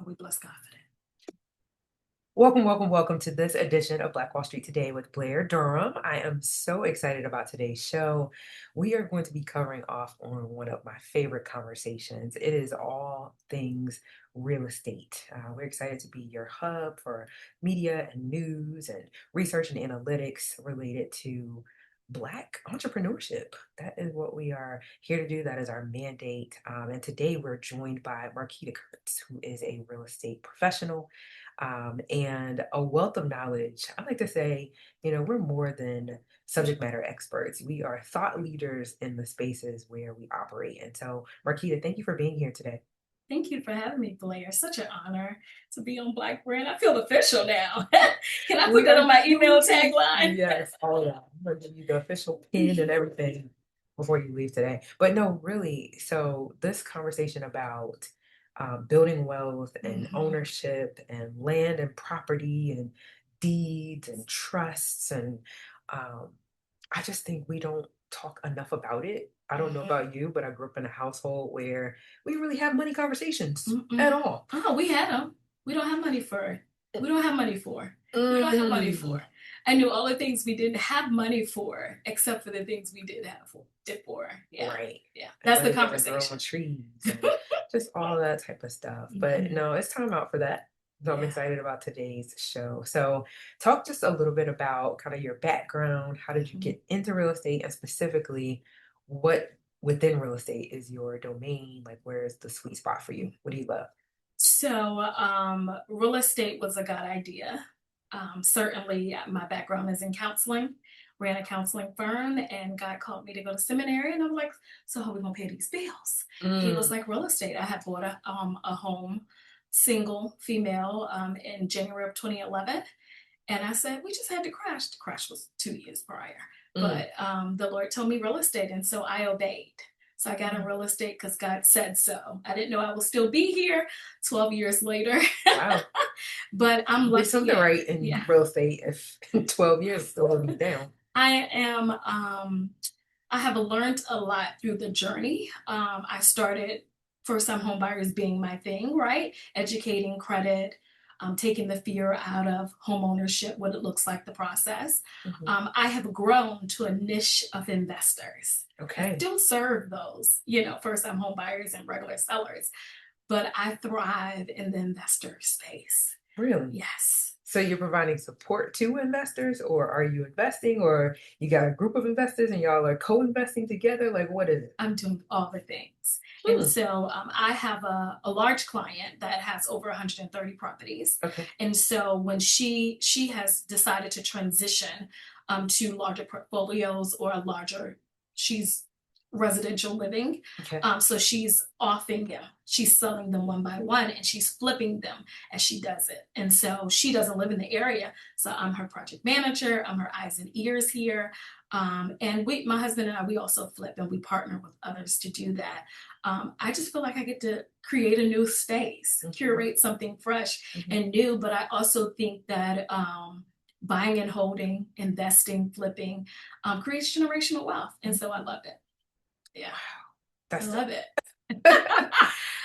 we bless God for that. Welcome, welcome, welcome to this edition of Black Wall Street Today with Blair Durham. I am so excited about today's show. We are going to be covering off on one of my favorite conversations. It is all things real estate. We're excited to be your hub for media and news and research and analytics related to Black entrepreneurship. That is what we are here to do. That is our mandate. And today we're joined by Marquita Curtis, who is a real estate professional and a wealth of knowledge. I like to say, we're more than subject matter experts. We are thought leaders in the spaces where we operate. And so, Marquita, thank you for being here today. Thank you for having me, Blair. Such an honor to be on Black Brand. I feel official now. Can I put We that are on my email doing, tagline? yes, all of that. I'm going to give you the official pin and everything before you leave today. But no, really, so this conversation about building wealth and Mhm. ownership and land and property and deeds and trusts and um, I just think we don't talk enough about it. I don't know Mhm. about you, but I grew up in a household where we didn't really have money conversations at Mm-mm. all. Oh, we had them. We don't have money for it. We don't have money for. We don't have money Mm. for. I knew all the things we didn't have money for, except for the things we did have for. Did for. Yeah, Right. yeah. And That's the money doesn't grow on conversation. trees and just all that type of stuff. But Mhm. no, it's time out for that. So I'm Yeah. excited about today's show. So talk just a little bit about kind of your background. How did you Mhm. get into real estate and specifically what within real estate is your domain? Like where is the sweet spot for you? What do you love? So, real estate was a God idea. Certainly, my background is in counseling. Ran a counseling firm, and God called me to go to seminary. And I'm like, "So how are we gonna pay these bills?" He was Mm, like, "Real estate." I had bought a home, single female, in January of 2011, and I said, "We just had to crash." The crash was 2 years prior, mm, but the Lord told me real estate, and so I obeyed. So I got in mm. real estate because God said so. I didn't know I would still be here 12 years later, Wow. but I'm You did lucky. something Yeah, right in yeah. real estate if 12 years still holding you down. I am. I have learned a lot through the journey. I started first time home buyers being my thing, right? Educating credit, taking the fear out of home ownership, what it looks like, the process. Mhm. I have grown to a niche of investors. I Okay. still serve those, first time home buyers and regular sellers, but I thrive in the investor space. Really? Yes. So you're providing support to investors, or are you investing, or you got a group of investors and y'all are co-investing together? Like, what is it? I'm doing all the things. And Hmm. so I have a large client that has over 130 properties. Okay. And so when she has decided to transition to larger portfolios or a larger, she's residential living. Okay. So she's offing them, she's selling them one by one, and she's flipping them as she does it. And so she doesn't live in the area. So I'm her project manager, I'm her eyes and ears here. And my husband and I, we also flip and we partner with others to do that. I just feel like I get to create a new space, Mhm, curate something fresh mhm. and new. But I also think that buying and holding, investing, flipping creates generational wealth. And so I love it. Yeah, Wow. I That's love it.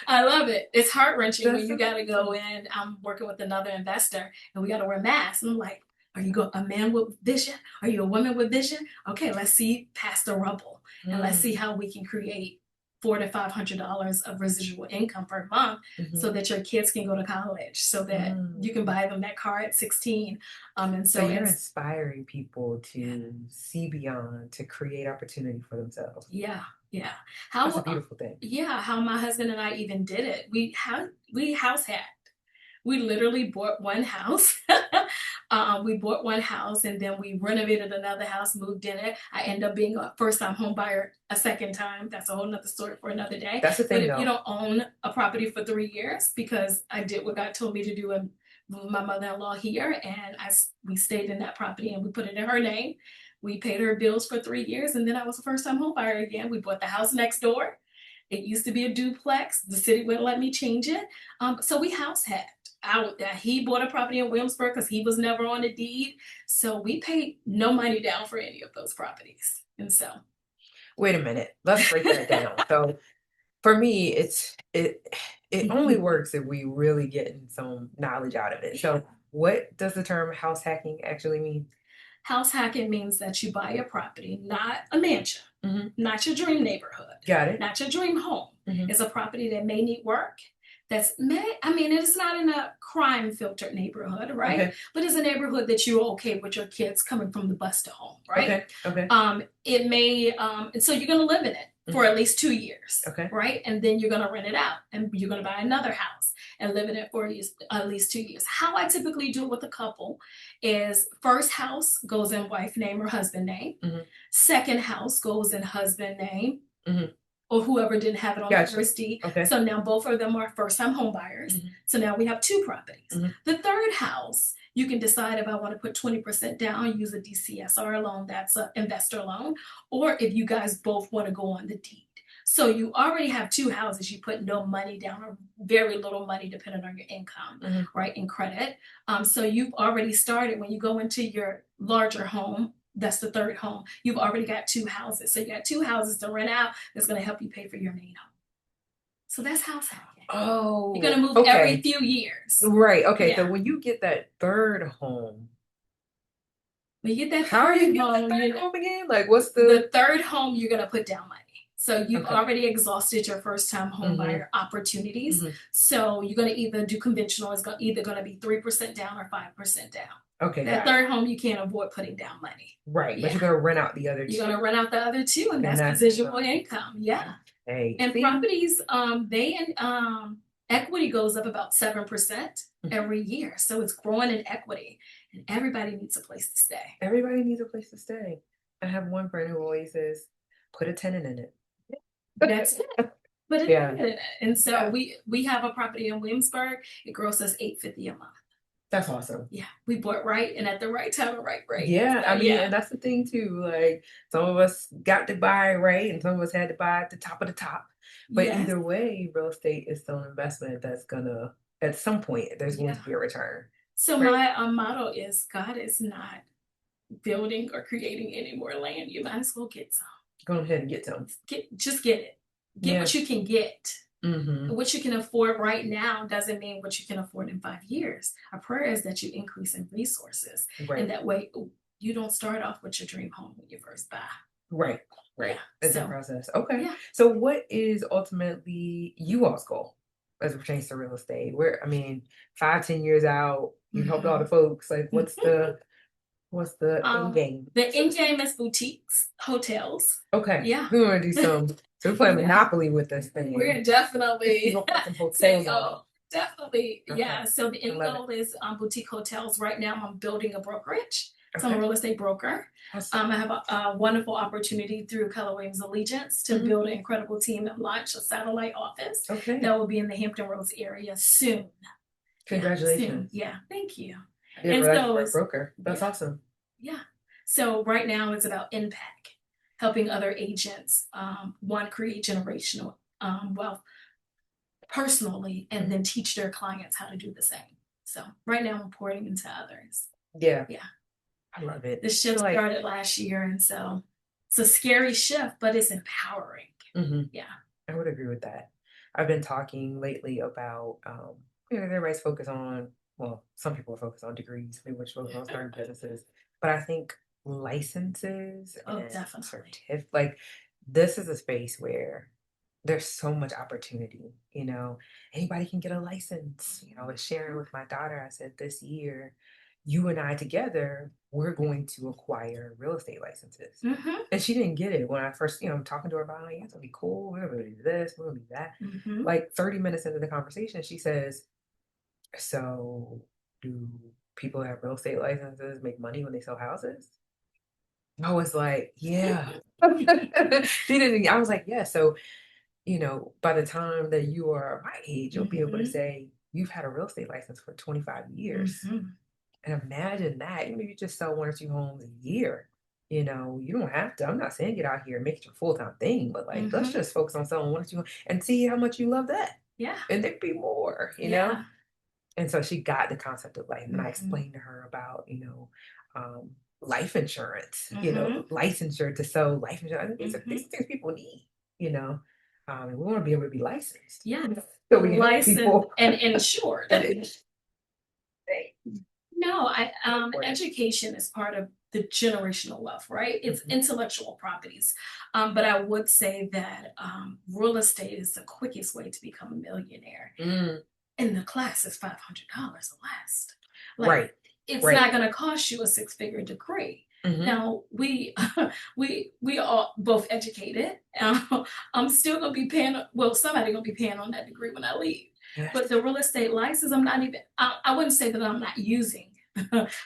I love it. It's heart wrenching when that's you got to go amazing. in. I'm working with another investor and we got to wear masks. And I'm like, are you a man with vision? Are you a woman with vision? Okay, let's see past the rubble and let's see Mm, how we can create $400 to $500 of residual income per month so mhm, that your kids can go to college, so that you can mm. buy them that car at 16. And So so you're it's, inspiring people yeah, to see beyond, to create opportunity for themselves. yeah, yeah. That's a How, beautiful thing. yeah, how my husband and I even did it. We house hacked. We literally bought one house. We bought one house and then we renovated another house, moved in it. I end up being a first time home buyer a second time. That's a whole nother story for another day. That's the But thing, if you though. don't own a property for 3 years, because I did what God told me to do and moved my mother-in-law here, and we stayed in that property and we put it in her name. We paid her bills for 3 years, and then I was a first time home buyer again. We bought the house next door. It used to be a duplex. The city wouldn't let me change it. So we house hacked. He bought a property in Williamsburg because he was never on the deed. So we paid no money down for any of those properties. And so, Wait a minute. Let's break that down. So for me, it only works if we really get some knowledge out of it. So what does the term house hacking actually mean? House hacking means that you buy a property, not a mansion, not your dream neighborhood, Got it. not your dream home. It's a property that may need work. I mean, it's not in a crime filtered neighborhood, right? Okay. But it's a neighborhood that you're okay with your kids coming from the bus to home, right? Okay. Okay. It may, and so you're going to live in it for at least 2 years, Okay. right? And then you're going to rent it out and you're going to buy another house and live in it for at least 2 years. How I typically do it with a couple is first house goes in wife name or husband name. Second house goes in husband name. Or whoever didn't have it on the first deed. Okay. So now both of them are first-time home buyers. So now we have 2 properties. The third house, you can decide if I want to put 20% down, use a DCSR loan, that's an investor loan, or if you guys both want to go on the deed. So you already have 2 houses, you put no money down or very little money depending on your income, right, and credit. So you've already started when you go into your larger home. That's the third home. You've already got 2 houses. So you got 2 houses to rent out that's going to help you pay for your main home. So that's house hacking. Oh, you're going to move every few years. Right. Okay. Yeah. So when you get that third home, when you get that how are you getting that third home again? Like, what's the third home? You're going to put down money. So you've already exhausted your first time home buyer opportunities. So you're going to either do conventional. It's either going to be 3% down or 5% down. Okay. That third home, you can't avoid putting down money. Right. But you're going to rent out the other 2. You're going to rent out the other 2, and that's residual income. Yeah. Hey. And properties, equity goes up about 7% every year. So it's growing in equity, and everybody needs a place to stay. Everybody needs a place to stay. I have one friend who always says, put a tenant in it. That's it. Put a tenant in it. And so we have a property in Williamsburg. It grosses $850 a month. That's awesome. Yeah, we bought right and at the right time and right rate. Yeah, so, I mean, and that's the thing too. Like some of us got to buy right, and some of us had to buy at the top of the top. But either way, real estate is still an investment that's gonna, at some point, there's going to be a return. So my motto is: God is not building or creating any more land. You might as well get some. Go ahead and get some. Just get it. Get what you can get. What you can afford right now doesn't mean what you can afford in 5 years. Our prayer is that you increase in resources. And that way you don't start off with your dream home when you first buy. Right. Yeah. It's a process. Okay. Yeah. So what is ultimately you all's goal as it pertains to real estate? Where, I mean, 5-10 years out, you helped all the folks. Like what's the end game? The end game is boutiques, hotels. Okay. Yeah. We want to do some. So we're playing Monopoly with this thing. We're definitely hotels. Definitely. Okay. Yeah. So the end goal is boutique hotels. Right now I'm building a brokerage. So I'm a real estate broker. Awesome. I have a wonderful opportunity through Keller Williams Allegiance to build an incredible team and launch a satellite office that will be in the Hampton Roads area soon. Congratulations. Yeah. Thank you. And so it's broker. That's awesome. Yeah. So right now it's about impact, helping other agents create generational wealth personally, and then teach their clients how to do the same. So right now I'm pouring into others. Yeah. I love it. The shift started last year, and so it's a scary shift, but it's empowering. Yeah. I would agree with that. I've been talking lately about, everybody's focused on, well, some people are focused on degrees, some people are focused on starting businesses, but I think licenses and certificates, like this is a space where there's so much opportunity, anybody can get a license. I was sharing with my daughter, I said, this year, you and I together, we're going to acquire real estate licenses. And she didn't get it when I first, I'm talking to her about, like, it's gonna be cool, we're gonna do this, we're gonna do that. Like 30 minutes into the conversation, she says, so do people that have real estate licenses make money when they sell houses? I was like, yeah. She didn't, I was like, yeah. So, by the time that you are my age, you'll be able to say, you've had a real estate license for 25 years. And imagine that, you just sell 1 or 2 homes a year. You don't have to, I'm not saying get out here and make it your full-time thing, but like, let's just focus on selling 1 or 2 homes and see how much you love that. Yeah. And there'd be more, know? And so she got the concept of life. And I explained to her about, life insurance, licensure to sell life insurance. These are things people need, and we want to be able to be licensed. Yeah. so we can help licensed people. and insured. And it's No, important. education is part of the generational wealth, right? It's Mhm. intellectual properties. But I would say that real estate is the quickest way to become a millionaire. Mm, And the class is $500 or less. Like, right, it's right. not going to cost you a six-figure degree. Hmm. Now we are both educated. I'm still gonna be paying. Well, somebody gonna be paying on that degree when I leave. But Yes. the real estate license, I'm not even. I wouldn't say that I'm not using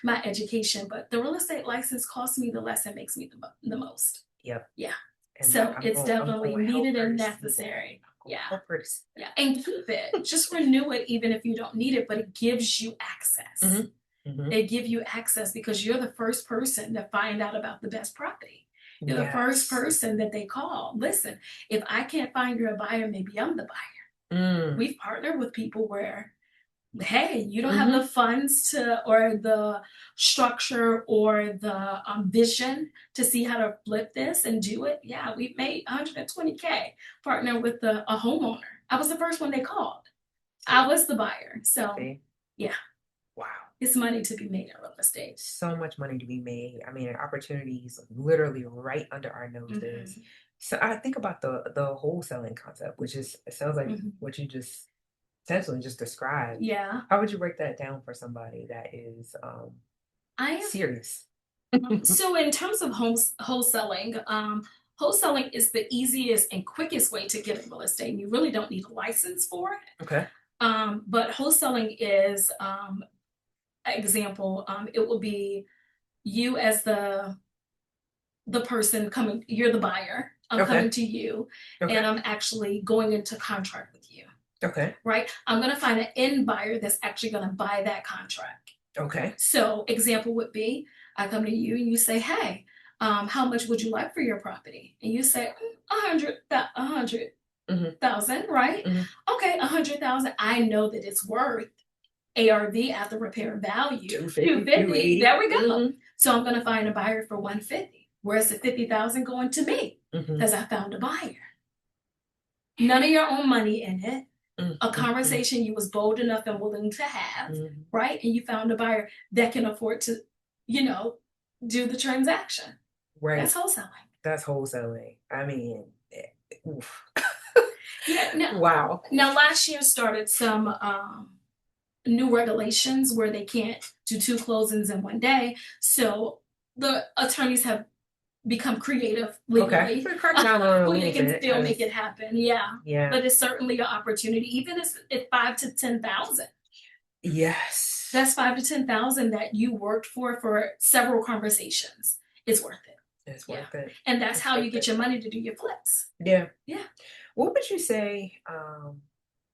my education, but the real estate license costs me the less and makes me the most. Yep. Yeah. And that So it's I'm definitely going to help needed her and to see that. necessary. I'm going Yeah. to help her to see Yeah. And keep it. Just renew it even if you don't need it, but it gives you access. that. Hmm. They give you access because you're the first person to find out about the best property. You're the first Yes. person that they call. Listen, if I can't find you a buyer, maybe I'm the buyer. Mm. We've partnered with people where, hey, you don't have the Hmm. funds to, or the structure or the vision to see how to flip this and do it. Yeah, we've made 120K partner with a homeowner. I was the first one they called. I See, was the buyer. So, see, yeah, wow. it's money to be made in real estate. So much money to be made. I mean, opportunities literally right under our noses. Mm-hmm. So I think about the wholesaling concept, which is it sounds like Mm-hmm. what you just essentially just described. Yeah, How would you break that down for somebody that is I am. serious? So in terms of wholesaling, wholesaling is the easiest and quickest way to get in real estate. And you really don't need a license for it. Okay. But wholesaling is, example, it will be you as the person coming. You're the buyer. I'm Okay. coming to you, and Okay. I'm actually going into contract with you. Okay. Right? I'm going to find an end buyer that's actually going to buy that contract. Okay. So, example would be I come to you and you say, "Hey, how much would you like for your property?" And you say, 100,000, right? Hmm. Okay, 100,000. I know that it's worth ARV at the repair value, 250, 250. There 280. we go. Mm-hmm. So I'm gonna find a buyer for 150. Where's the 50,000 going to me? Mm-hmm. Because I found a buyer. None of your own money in it. A Mm-hmm. conversation you was bold enough and willing to have, Mm-hmm. right? And you found a buyer that can afford to, you know, do the transaction. That's Right. wholesaling. That's wholesaling. I mean, oof. Yeah. Now, Wow. now last year started some new regulations where they can't do two closings in one day. So the attorneys have become creative Okay. legally So crack down on it a where they little can bit still make because it happen. Yeah. yeah. But it's certainly an opportunity, even if 5 to 10,000. Yes. That's 5 to 10,000 that you worked for several conversations. It's worth it. It's Yeah. worth it. And that's It's how you worth get it. your money to do your flips. Yeah. Yeah. What would you say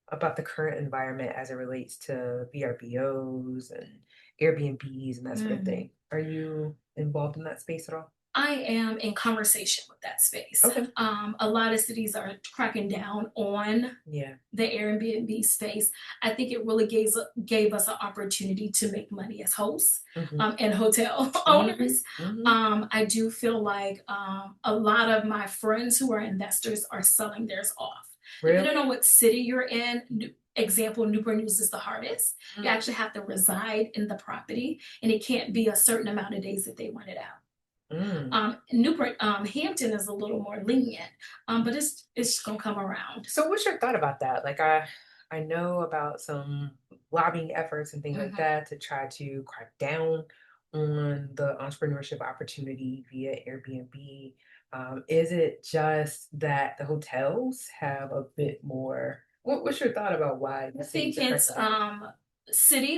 about the current environment as it relates to VRBOs and Airbnbs and that sort of Mhm. thing? Are you involved in that space at all? I am in conversation with that space. Okay. A lot of cities are cracking down on Yeah. the Airbnb space. I think it really gave us an opportunity to make money as hosts Mm-hmm. and hotel Mm-hmm. owners. Mm-hmm. I do feel like a lot of my friends who are investors are selling theirs off. Depending on Really? what city you're in, example, Newport News is the hardest. You Mm. actually have to reside in the property, and it can't be a certain amount of days that they want it out. Mm. Newport, Hampton is a little more lenient, but it's gonna come around. So what's your thought about that? Like I know about some lobbying efforts and things like Mhm. that to try to crack down on the entrepreneurship opportunity via Airbnb. Is it just that the hotels have a bit more? What's your thought about why I the think cities are it's cracking down?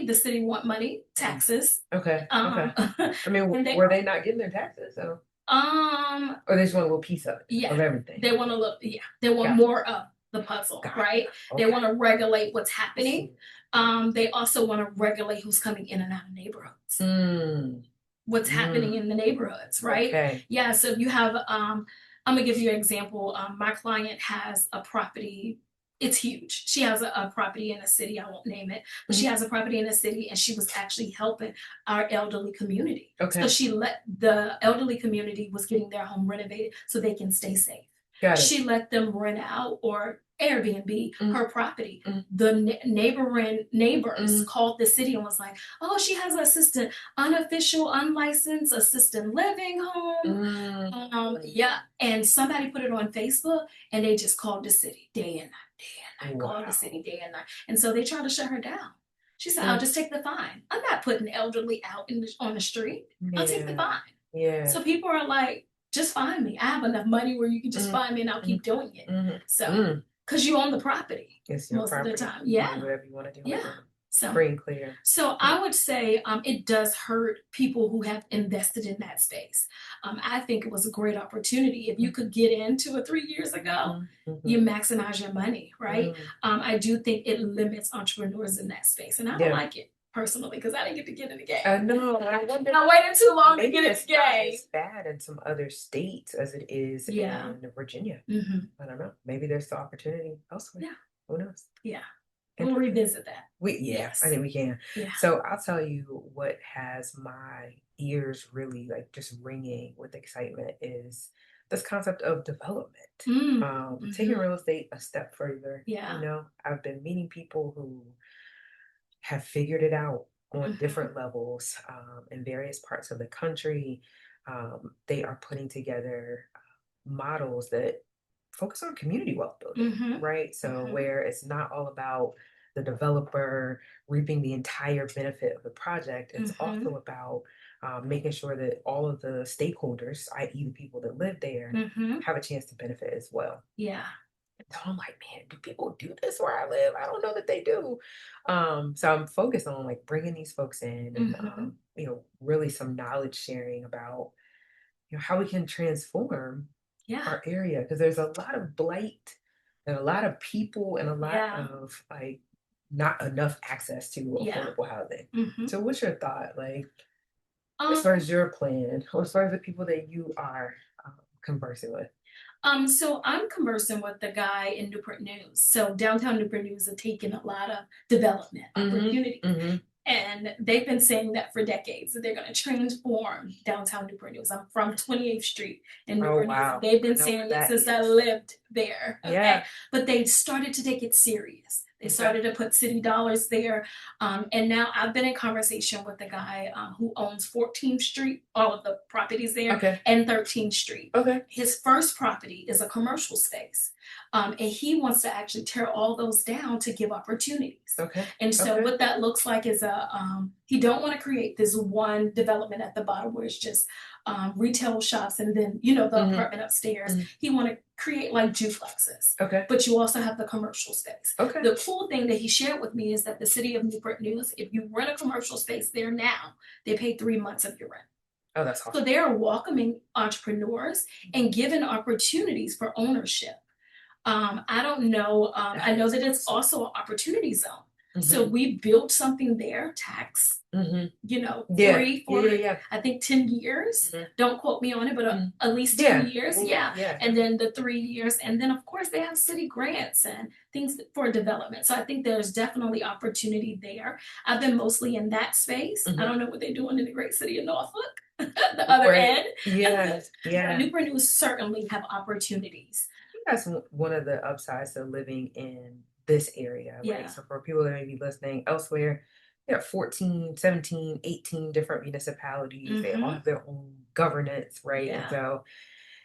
the city want money, Mhm. taxes. Okay, okay. Um, I mean, and they were they not getting their taxes? So, um or they just want a little piece of it, yeah, of everything. they want to look, yeah, they want Gotcha. more of the puzzle, Got right? it. They Okay. want to regulate what's happening. See. They also want to regulate who's coming in and out of neighborhoods, Mm, what's happening mm. in the neighborhoods, right? Okay. Yeah, so you have I'm gonna give you an example. My client has a property. It's huge. She has a property in a city. I won't name it, but she Mhm. has a property in a city, and she was actually helping our elderly community. So Okay. she let the elderly community was getting their home renovated so they can stay safe. Got it. She let them rent out or Airbnb Mm, her property. mm, The neighboring neighbors mm, called the city and was like, "Oh, she has an assistant, unofficial, unlicensed assistant living home." mm. Yeah, and somebody put it on Facebook, and they just called the city day and night, day and night, called the city Wow. day and night, and so they tried to shut her down. She said, "I'll Mm, just take the fine. I'm not putting elderly out on the street. I'll take the yeah. fine." Yeah. So people are like, "Just find me. I have enough money where you can just Mm, find me, and I'll mm, keep doing it." mm, So, mm. because you own the property It's your most of the property. time, You can yeah, do whatever you want to do with yeah. it. So Free and clear. so Mm, I would say it does hurt people who have invested in that space. I think it was a great opportunity. If you mm, could get into it 3 years ago, mm, you mhm, maximize your money, right? mm. I do think it limits entrepreneurs in that space, and I don't Yeah. like it personally because I didn't get to get in the I game. know. I wonder, I waited too long to maybe get in it's the not game. as bad in some other states as it is Yeah. in Virginia. Hmm. I don't know. Maybe there's the opportunity elsewhere. Yeah. Who knows? Yeah. We'll Interesting. revisit that. Yeah, I Yes. think we can. Yeah. So I'll tell you what has my ears really like just ringing with excitement is this concept of development. Mm. Taking Hmm. real estate a step further. Yeah. I've been meeting people who have figured it out on Hmm. different levels in various parts of the country. They are putting together models that focus on community wealth building, Hmm. right? So, Hmm. where it's not all about the developer reaping the entire benefit of the project, it's Hmm. also about making sure that all of the stakeholders, i.e., the people that live there, Hmm. have a chance to benefit as well. Yeah. So I'm like, man, do people do this where I live? I don't know that they do. So I'm focused on like bringing these folks in and, Hmm. really some knowledge sharing about, how we can transform Yeah. our area because there's a lot of blight and a lot of people and a lot Yeah. of like not enough access to Yeah. affordable housing. Hmm. So what's your thought, like as far Um, as your plan, or as far as the people that you are um, conversing with? so I'm conversing with the guy in Newport News. So downtown Newport News have taken a lot of development Mm-hmm. opportunities. Mm-hmm. And they've been saying that for decades, that they're going to transform downtown Newport News. I'm from 28th Street in Oh Newport News, and wow. they've I been know where saying it that since I is. lived there. Okay. Yeah. But they started to take it serious. They Okay. started to put city dollars there. And now I've been in conversation with the guy who owns 14th Street, all of the properties there, Okay. and 13th Street. Okay. His first property is a commercial space. And he wants to actually tear all those down to give opportunities. Okay. And so Okay. what that looks like is he don't want to create this one development at the bottom where it's just retail shops and then the Mm-hmm. apartment upstairs. Mm-hmm. He want to create like duplexes, Okay. but you also have the commercial space. Okay. The cool thing that he shared with me is that the city of Newport News, if you rent a commercial space there now, they pay 3 months of your rent. Oh, that's So awesome. they are welcoming entrepreneurs and giving opportunities for ownership. I don't know. I That know is that it's awesome. also an opportunity zone. So Mm-hmm. we built something there, tax, Mm-hmm. Yeah. free Yeah. for Yeah. Yeah. I think 10 years. Mm-hmm. Don't quote me on it, but Mm-hmm. at least 10 Yeah. years. Yeah. Yeah. Yeah. And then the 3 years. And then, of course, they have city grants and things for development. So I think there's definitely opportunity there. I've been mostly in that space. I Mm-hmm. don't know what they're doing in the great city of Norfolk, the other Right. end. Yeah. But Yeah. Newport News certainly have opportunities. That's one of the upsides of living in this area, right? Yeah. So for people that may be listening elsewhere, there are 14, 17, 18 different municipalities. They all Mm-hmm. have their own governance, right? And Yeah. so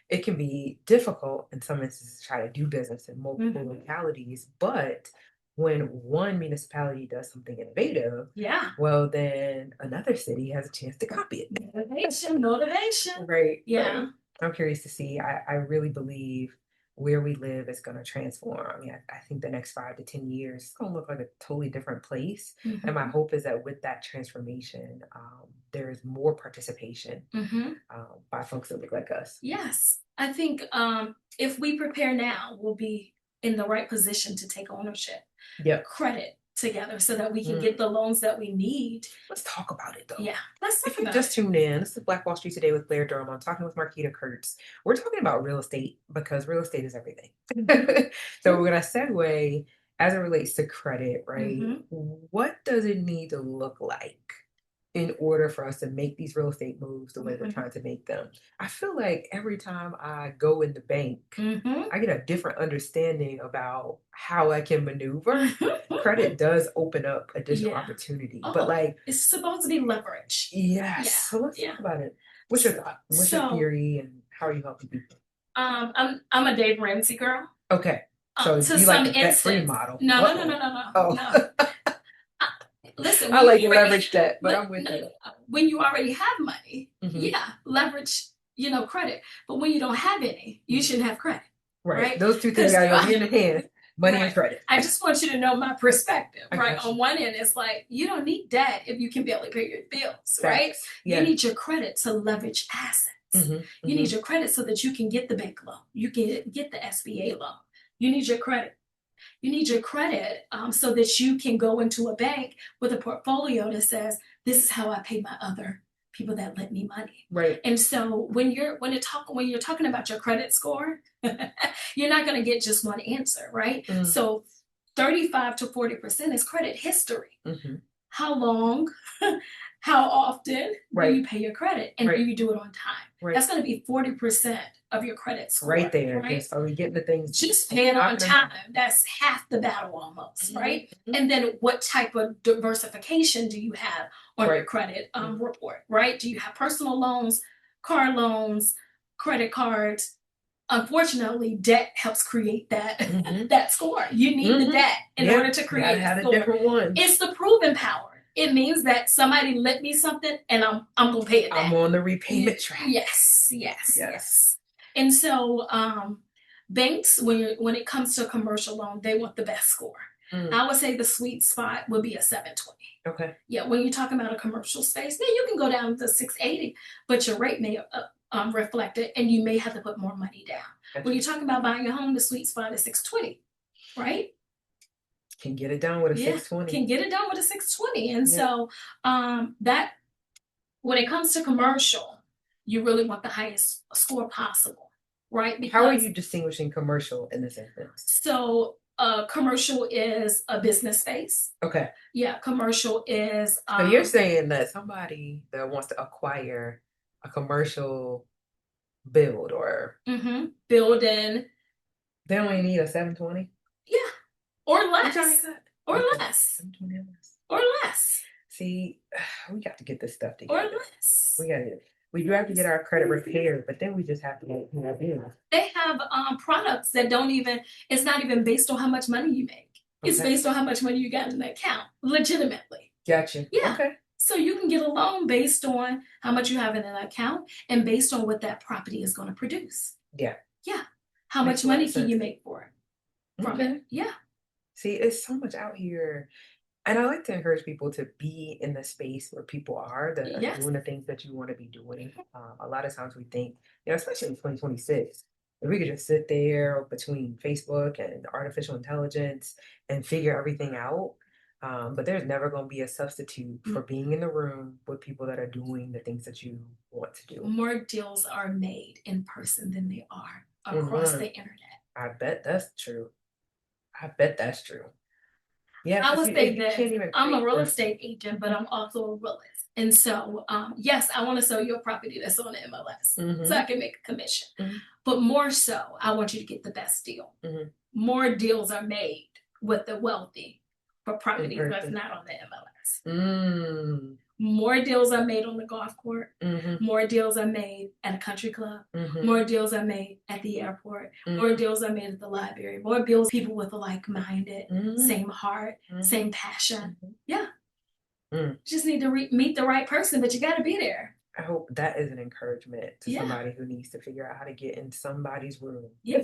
it can be difficult in some instances to try to do business in multiple Mm-hmm. localities. But when one municipality does something innovative, Yeah. well, then another city has a chance to copy it. Motivation, motivation. Right, Yeah. right. I'm curious to see. I really believe where we live is going to transform. I mean, I think the next 5 to 10 years, it's going to look like a totally different place. And my Mm-hmm. hope is that with that transformation, there is more participation Mm-hmm. by folks that look like us. Yes. I think if we prepare now, we'll be in the right position to take ownership, Yep. credit together so that we can Mm. get the loans that we need. Let's talk about it though. Yeah. Let's If talk you about just it. tuned in, this is Black Wall Street Today with Blair Durham. I'm talking with Marquita Curtis. We're talking about real estate because real estate is everything. So we're going to segue as it relates to credit, right? Mm-hmm. What does it need to look like in order for us to make these real estate moves the way we're Mhm. trying to make them. I feel like every time I go in the bank, Mhm. I get a different understanding about how I can maneuver. Credit does open up additional Yeah. opportunity, but Oh, like, it's supposed to be leverage. yes. Yeah. So let's Yeah. talk about it. What's your thought? What's your So, theory, and how are you helping people? I'm a Dave Ramsey girl. Okay. So To you like some the debt-free instance, model. no, no, no, no, Uh-oh. no, no, Oh, no. Uh, Listen, I when you like already, leverage debt, but I'm with no, you. when you already have money, Hmm. yeah, leverage, credit. But when you don't have any, you shouldn't have credit, Right. right? Those two things Because gotta go hand in hand. Money and right, credit. I just want you to know my perspective, I right? got On you. one end, it's like you don't need debt if you can barely pay your bills, right? Facts. You Yeah. need your credit to leverage assets. Hmm. You Hmm. need your credit so that you can get the bank loan. You can get the SBA loan. You need your credit. You need your credit so that you can go into a bank with a portfolio that says, "This is how I pay my other people that lent me money." Right. And so when you're talking about your credit score, you're not going to get just one answer, right? Mm-hmm. So 35 to 40% is credit history. Mm-hmm. How long, how often do Right. you pay your credit? And do Right. you do it on time? Right. That's going to be 40% of your credit Right score, there. right? Just are we getting the things done? Just Are we pay it on knocking them time. out? That's half the battle almost, right? Mm-hmm. And then what type of diversification do you have on your Right. credit Mm-hmm. report, right? Do you have personal loans, car loans, credit cards? Unfortunately, debt helps create that Mm-hmm. that score. You need the Mm-hmm. debt in Yeah. order to Gotta create a have the score. different ones. It's the proven power. It means that somebody lent me something and I'm gonna pay it I'm back. on the repayment track. Yes, yes, Yes. yes. And so banks, when it comes to a commercial loan, they want the best score. Mm. I would say the sweet spot would be a 720. Okay. Yeah, when you're talking about a commercial space, then you can go down to 680, but your rate may reflect it, and you may have to put more money down. When Gotcha. you're talking about buying a home, the sweet spot is 620, right? Can get it done with a Yeah, 620. can get it done with a 620. And Yeah. so that when it comes to commercial, you really want the highest score possible, right? How are Because you distinguishing commercial in this instance? so commercial is a business space. Okay. Yeah, commercial is So you're saying that somebody that wants to acquire a commercial build, or building, they only need a 720? yeah, or What y'all less, need that? or Okay. less, 720 or less. or less, See, we got to get this stuff or together. less. We got to. We do have to get our credit repaired, but then we just have to pay our bills. They have products that don't even, it's not even based on how much money you make. It's Okay. based on how much money you got in the account, legitimately. Gotcha. Yeah. Okay. So you can get a loan based on how much you have in an account and based on what that property is going to produce. Yeah. Yeah. How Makes much a lot of money can sense. you make for it from Okay. it? Yeah. See, it's so much out here. And I like to encourage people to be in the space where people are that are Yes. doing the things that you want to be doing. A lot of times we think, especially in 2026, if we could just sit there between Facebook and artificial intelligence and figure everything out. But there's never going to be a substitute for being in the room with people that are doing the things that you want to do. More deals are made in person than they are across Online. the internet. I bet that's true. I bet that's true. Yeah, I because would say you this, can't even I'm a create real the. estate agent, but I'm also a realist. And so, yes, I want to sell you a property that's on the MLS so I Mm-hmm. can make a commission. Mm-hmm. But more so, I want you to get the best deal. Mm-hmm. More deals are made with the wealthy for In properties that's person. not on the MLS. Mm. More deals are made on the golf court. Mm-hmm. More deals are made at a country club. Mm-hmm. More deals are made at the airport. Mm-hmm. More deals are made at the library. More deals, people with a like-minded, Mm-hmm. same heart, Mm-hmm. same passion. Mm-hmm. Yeah, Mm. just need to meet the right person, but you got to be there. I hope that is an encouragement to Yeah, somebody who needs to figure out how to get in somebody's room. yeah,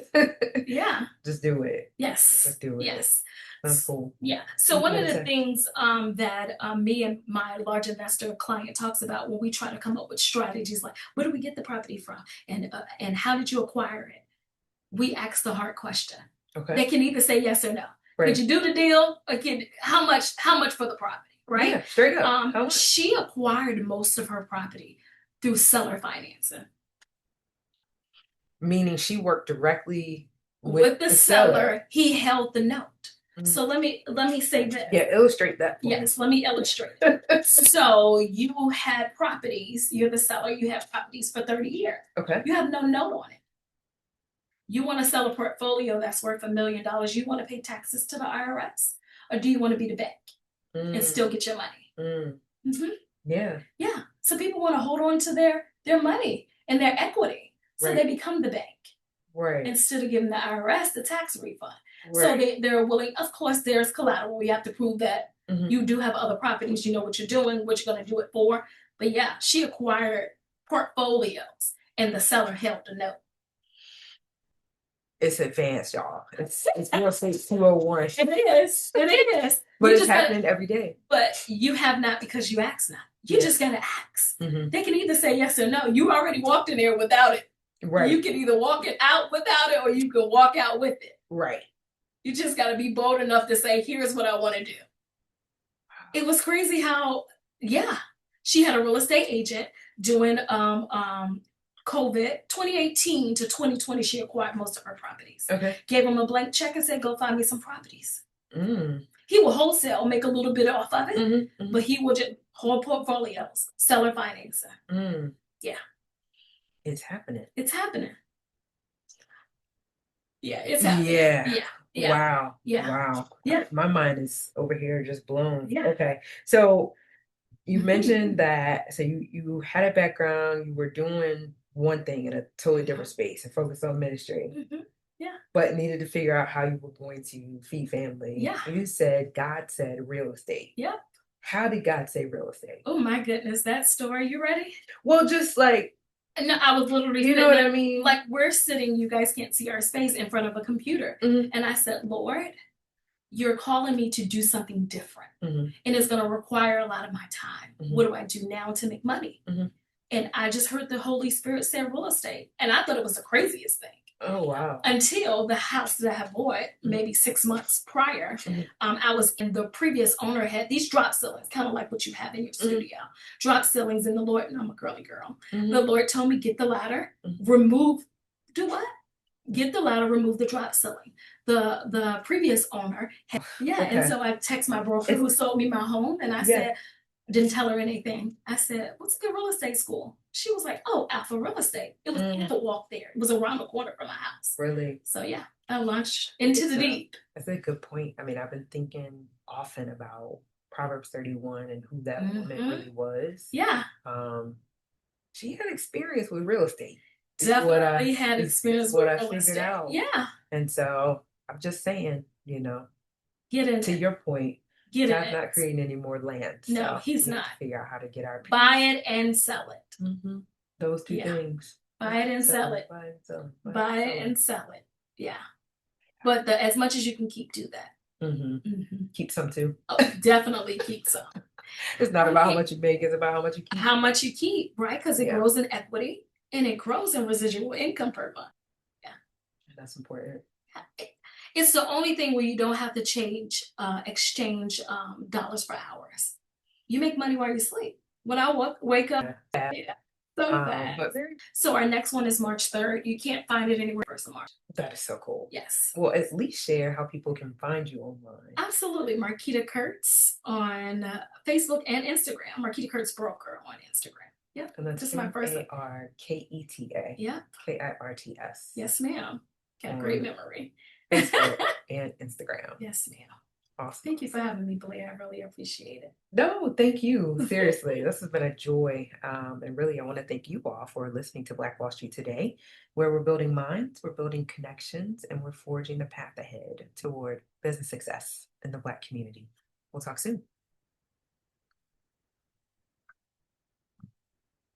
yeah. Just do it. Yes, Just do it. yes. That's cool. Yeah. So What you one of gonna the say? things that me and my large investor client talks about when we try to come up with strategies like where do we get the property from and how did you acquire it? We ask the hard question. Okay. They can either say yes or no. Right. Could you do the deal? Or how much for the property? Right? Yeah, straight up. How much? She acquired most of her property through seller financing. Meaning she worked directly With with the the seller. seller, he held the note. So let me say this. Yeah, illustrate that for me. Yes, let me illustrate. So you had properties, you're the seller, you have properties for 30 years. Okay. You have no note on it. You want to sell a portfolio that's worth $1 million. You want to pay taxes to the IRS? Or do you want to be the bank and still get your money? Mm-hmm. Yeah. Yeah. So people want to hold on to their money and their equity. So they become the bank. Right. Instead of giving the IRS the tax refund. Right. So they're willing, of course, there's collateral. You have to prove that you do have other properties, you know what you're doing, what you're going to do it for. But yeah, she acquired portfolios and the seller held the note. It's advanced, y'all. It's real estate 201. It is. It is. But it's happening every day. But you have not because you asked not. You just got to ask. They can either say yes or no. You already walked in there without it. Right. You can either walk it out without it or you can walk out with it. Right. You just got to be bold enough to say, here's what I want to do. It was crazy how, she had a real estate agent doing COVID 2018 to 2020. She acquired most of her properties. Okay. Gave him a blank check and said, go find me some properties. He will wholesale, make a little bit off of it, but he will just whole portfolios, seller financing. Yeah. It's happening. It's happening. Yeah, it's happening. Yeah. Wow. Yeah. Wow. Yeah. My mind is over here just blown. Yeah. Okay. So you mentioned that, so you had a background, you were doing one thing in a totally different space and focused on ministry. Yeah. But needed to figure out how you were going to feed family. Yeah. You said God said real estate. Yep. How did God say real estate? Oh my goodness, that story. You ready? Well, just like, no, I was literally, you know what I mean? Like we're sitting, you guys can't see our space in front of a computer. And I said, Lord, you're calling me to do something different. And it's going to require a lot of my time. What do I do now to make money? And I just heard the Holy Spirit say real estate. And I thought it was the craziest thing. Oh, wow. Until the house that I had bought maybe 6 months prior, I was in the previous owner had these drop ceilings, kind of like what you have in your studio. Drop ceilings in the Lord, and I'm a girly girl. The Lord told me, get the ladder, remove, do what? Get the ladder, remove the drop ceiling. The previous owner had, and so I text my broker who sold me my home, and I said, didn't tell her anything. I said, what's a good real estate school? She was like, oh, Alpha Real Estate. It was Alpha Walk there. It was around the corner from my house. Really? So yeah, I launched into the deep. That's a good point. I mean, I've been thinking often about Proverbs 31 and who that woman really was. Yeah. She had experience with real estate. Definitely had experience with real estate. What I figured out. Yeah. And so I'm just saying, get into your point. God's not creating any more land. No, he's not. Figure out how to get our peace. Buy it and sell it. Those two things. Buy it and sell it. Buy it and sell it. Buy it and sell it. Yeah. But as much as you can keep, do that. Keep some too. Oh, definitely keep some. It's not about how much you make, it's about how much you keep. How much you keep, right? Because it grows in equity and it grows in residual income per month. Yeah. That's important. It's the only thing where you don't have to exchange dollars for hours. You make money while you sleep. When I wake up, so bad. So our next one is March 3rd. You can't find it anywhere 1st of March. That is so cool. Yes. Well, at least share how people can find you online. Absolutely. Marquita Curtis on Facebook and Instagram. Marquita Curtis Broker on Instagram. Yep. And that's my first Marketa. Yeah. Kirts. Yes, ma'am. Got great memory. Facebook and Instagram. Yes, ma'am. Awesome. Thank you for having me, Blair. I really appreciate it. No, thank you. Seriously, this has been a joy. And really, I want to thank you all for listening to Black Wall Street today, where we're building minds, we're building connections, and we're forging the path ahead toward business success in the Black community. We'll talk soon.